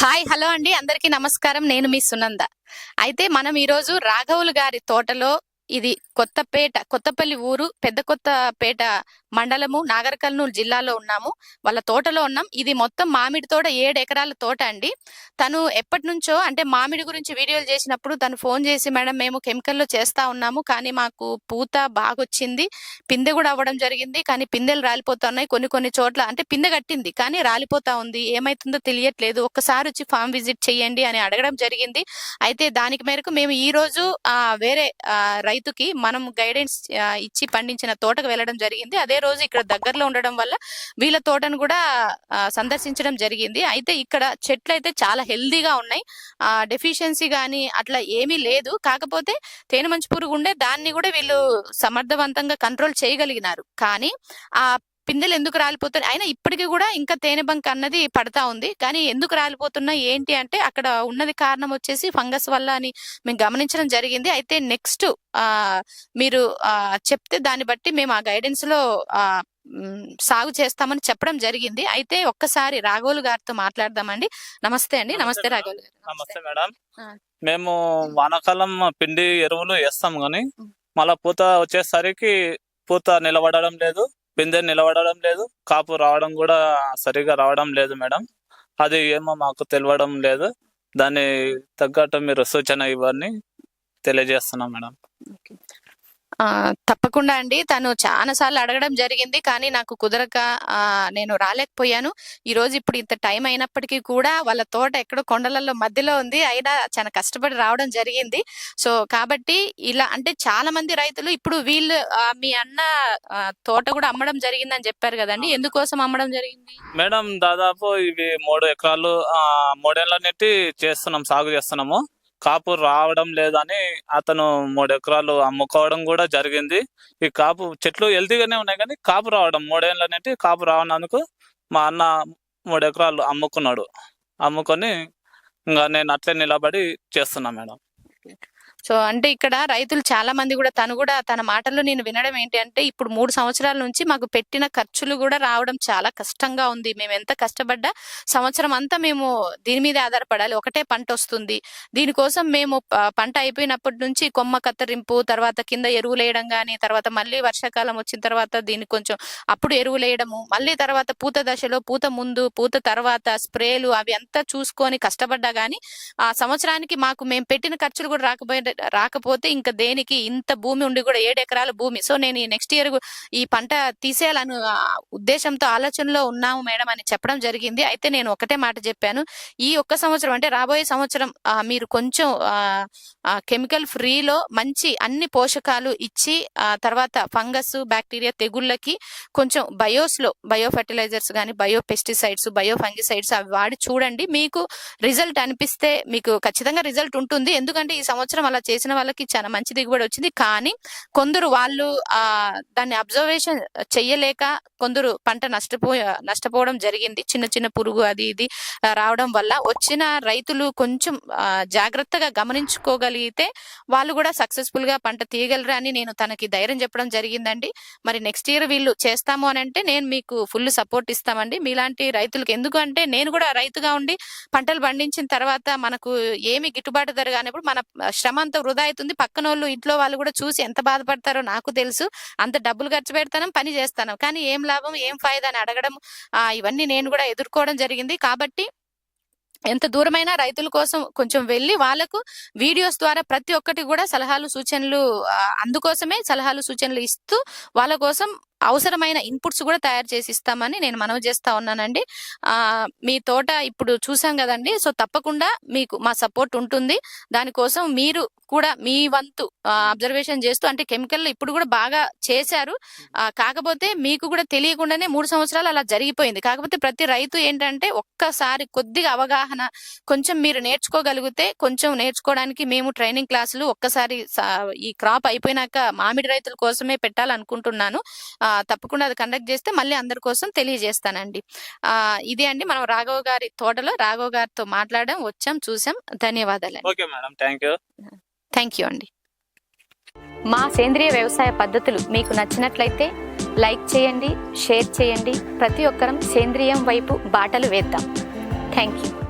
Hi hello అండి, అందరికీ నమస్కారం. నేను మీ సునంద. అయితే మనం ఈరోజు రాఘవులు గారి తోటలో, ఇది కొత్తపల్లి ఊరు, పెద్ద కొత్తపేట మండలము, నాగర్ కర్నూలు జిల్లాలో ఉన్నాము. వాళ్ళ తోటలో ఉన్నాం. ఇది మొత్తం మామిడి తోట, 7 ఎకరాల తోట అండి. తను ఎప్పటి నుంచో అంటే మామిడి గురించి వీడియోలు చేసినప్పుడు తను ఫోన్ చేసి, మేడం మేము కెమికల్లో చేస్తా ఉన్నాము, కానీ మాకు పూత బాగొచ్చింది, పిందె కూడా అవ్వడం జరిగింది, కానీ పిందెలు రాలిపోతున్నాయి. కొన్ని చోట్ల అంటే పిందె కట్టింది కానీ రాలిపోతా ఉంది, ఏమైతుందో తెలియట్లేదు, ఒక్కసారి వచ్చి ఫామ్ విజిట్ చేయండి అని అడగడం జరిగింది. అయితే దానికి మేరకు మేము ఈ రోజు వేరే రైతుకి మనం గైడెన్స్ ఇచ్చి పండించిన తోటకు వెళ్ళడం జరిగింది. అదే రోజు ఇక్కడ దగ్గరలో ఉండడం వల్ల వీళ్ళ తోటను కూడా సందర్శించడం జరిగింది. అయితే ఇక్కడ చెట్లు అయితే చాలా హెల్దీగా ఉన్నాయి, డెఫిషియన్సీ కానీ అట్లా ఏమీ లేదు. కాకపోతే తేనె మంచు పురుగు ఉండే దాన్ని కూడా వీళ్ళు సమర్థవంతంగా కంట్రోల్ చేయగలిగినారు. కానీ ఆ పిందెలు ఎందుకు రాలిపోతున్నాయి, అయినా ఇప్పటికీ కూడా ఇంకా తేనె బంక్ అన్నది పడతా ఉంది. కానీ ఎందుకు రాలిపోతున్నా ఏంటి అంటే అక్కడ ఉన్నది కారణం వచ్చేసి ఫంగస్ వల్ల అని మేము గమనించడం జరిగింది. అయితే నెక్స్ట్ మీరు చెప్తే దాన్ని బట్టి మేము ఆ గైడెన్స్ లో సాగు చేస్తామని చెప్పడం జరిగింది. అయితే ఒక్కసారి రాఘవులు గారితో మాట్లాడదామండి. నమస్తే అండి. నమస్తే రాఘవులు గారు. నమస్తే మేడం. మేము వానాకాలం పిండి ఎరువులు వేస్తాం గాని మళ్ళా పూత వచ్చేసరికి పూత నిలబడడం లేదు, పిందె నిలబడడం లేదు, కాపు రావడం కూడా సరిగా రావడం లేదు మేడం. అది ఏమో మాకు తెలియడం లేదు. దాన్ని తగ్గట్టు మీరు సూచన ఇవన్నీ తెలియజేస్తున్నాం మేడం. తప్పకుండా అండి. తను చాలా సార్లు అడగడం జరిగింది, కానీ నాకు కుదరక నేను రాలేకపోయాను. ఈ రోజు ఇప్పుడు ఇంత టైం అయినప్పటికీ కూడా వాళ్ళ తోట ఎక్కడో కొండలలో మధ్యలో ఉంది, అయినా చాలా కష్టపడి రావడం జరిగింది. సో కాబట్టి ఇలా అంటే చాలా మంది రైతులు ఇప్పుడు వీళ్ళు మీ అన్న తోట కూడా అమ్మడం జరిగిందని చెప్పారు కదండి, ఎందుకోసం అమ్మడం జరిగింది మేడం? దాదాపు ఇవి 3 ఎకరాలు 3 ఏళ్ల నుండి చేస్తున్నాం, సాగు చేస్తున్నాము. కాపు రావడం లేదని అతను 3 ఎకరాలు అమ్ముకోవడం కూడా జరిగింది. ఈ కాపు చెట్లు హెల్తీగానే ఉన్నాయి కానీ కాపు రావడం 3 ఏళ్ల నుండి కాపు రావడానికి మా అన్న 3 ఎకరాలు అమ్ముకొని ఇంకా నేను అట్లే నిలబడి చేస్తున్నా మేడం. సో అంటే ఇక్కడ రైతులు చాలా మంది కూడా తను కూడా తన మాటల్లో నేను వినడం ఏంటి అంటే, ఇప్పుడు 3 సంవత్సరాల నుంచి మాకు పెట్టిన ఖర్చులు కూడా రావడం చాలా కష్టంగా ఉంది. మేము ఎంత కష్టపడ్డా సంవత్సరం అంతా మేము దీని మీద ఆధారపడాలి, ఒకటే పంట వస్తుంది. దీనికోసం మేము పంట అయిపోయినప్పటి నుంచి కొమ్మ కత్తిరింపు, తర్వాత కింద ఎరువులు వేయడం కానీ, తర్వాత మళ్ళీ వర్షాకాలం వచ్చిన తర్వాత దీనికి కొంచెం అప్పుడు ఎరువులు వేయడము, మళ్ళీ తర్వాత పూత దశలో, పూత ముందు, పూత తర్వాత స్ప్రేలు అవి అంతా చూసుకొని కష్టపడ్డా కానీ ఆ సంవత్సరానికి మాకు మేము పెట్టిన ఖర్చులు కూడా రాకపోతే ఇంకా దేనికి, ఇంత భూమి ఉండి కూడా 7 ఎకరాల భూమి. సో నేను ఈ నెక్స్ట్ ఇయర్ ఈ పంట తీసేయాలని ఉద్దేశంతో ఆలోచనలో ఉన్నాము మేడం అని చెప్పడం జరిగింది. అయితే నేను ఒకటే మాట చెప్పాను, ఈ ఒక్క సంవత్సరం అంటే రాబోయే సంవత్సరం మీరు కొంచెం కెమికల్ ఫ్రీలో మంచి అన్ని పోషకాలు ఇచ్చి తర్వాత ఫంగస్, బ్యాక్టీరియా, తెగుళ్ళకి కొంచెం బయో ఫెర్టిలైజర్స్ కానీ, బయో పెస్టిసైడ్స్, బయో ఫంగిసైడ్స్ అవి వాడి చూడండి. మీకు రిజల్ట్ అనిపిస్తే మీకు ఖచ్చితంగా రిజల్ట్ ఉంటుంది. ఎందుకంటే ఈ సంవత్సరం అలా చేసిన వాళ్ళకి చాలా మంచి దిగుబడి వచ్చింది. కానీ కొందరు వాళ్ళు దాన్ని అబ్జర్వేషన్ చెయ్యలేక కొందరు పంట నష్టపోవడం జరిగింది. చిన్న పురుగు అది ఇది రావడం వల్ల వచ్చిన రైతులు కొంచెం జాగ్రత్తగా గమనించుకోగలిగితే వాళ్ళు కూడా సక్సెస్ఫుల్ గా పంట తీయగలరా అని నేను తనకి ధైర్యం చెప్పడం జరిగిందండి. మరి నెక్స్ట్ ఇయర్ వీళ్ళు చేస్తాము అని అంటే నేను మీకు ఫుల్ సపోర్ట్ ఇస్తామండి, మీలాంటి రైతులకు. ఎందుకంటే నేను కూడా రైతుగా ఉండి పంటలు పండించిన తర్వాత మనకు ఏమి గిట్టుబాటు ధర కానిప్పుడు మన శ్రమ అంతా వృధా అవుతుంది. పక్కన వాళ్ళు, ఇంట్లో వాళ్ళు కూడా చూసి ఎంత బాధపడతారో నాకు తెలుసు. అంత డబ్బులు ఖర్చు పెడతాను, పని చేస్తాను, కానీ ఏం లాభం, ఏం ఫాయిదా అని అడగడం ఇవన్నీ నేను కూడా ఎదుర్కోవడం జరిగింది. కాబట్టి ఎంత దూరమైనా రైతుల కోసం కొంచెం వెళ్ళి వాళ్ళకు వీడియోస్ ద్వారా ప్రతి ఒక్కటి కూడా సలహాలు సూచనలు, అందుకోసమే సలహాలు సూచనలు ఇస్తూ వాళ్ళ కోసం అవసరమైన ఇన్పుట్స్ కూడా తయారు చేసి ఇస్తామని నేను మనవి చేస్తా ఉన్నానండి. మీ తోట ఇప్పుడు చూసాం కదండి, సో తప్పకుండా మీకు మా సపోర్ట్ ఉంటుంది. దానికోసం మీరు కూడా మీ వంతు అబ్జర్వేషన్ చేస్తూ, అంటే కెమికల్ ఇప్పుడు కూడా బాగా చేశారు, కాకపోతే మీకు కూడా తెలియకుండానే 3 సంవత్సరాలు అలా జరిగిపోయింది. కాకపోతే ప్రతి రైతు ఏంటంటే ఒక్కసారి కొద్దిగా అవగాహన కొంచెం మీరు నేర్చుకోగలిగితే, కొంచెం నేర్చుకోవడానికి మేము ట్రైనింగ్ క్లాసులు ఒక్కసారి ఈ క్రాప్ అయిపోయినాక మామిడి రైతుల కోసమే పెట్టాలనుకుంటున్నాను. తప్పకుండా అది కండక్ట్ చేస్తే మళ్ళీ అందరి కోసం తెలియజేస్తానండి. ఇదే అండి, మనం రాఘవ్ గారి తోటలో రాఘవ్ గారితో మాట్లాడడం, వచ్చాం, చూసాం. ధన్యవాదాలు. ఓకే మేడం, థ్యాంక్ యూ అండి. మా సేంద్రియ వ్యవసాయ పద్ధతులు మీకు నచ్చినట్లయితే లైక్ చేయండి, షేర్ చేయండి. ప్రతి ఒక్కరం సేంద్రియం వైపు బాటలు వేద్దాం. Thank you.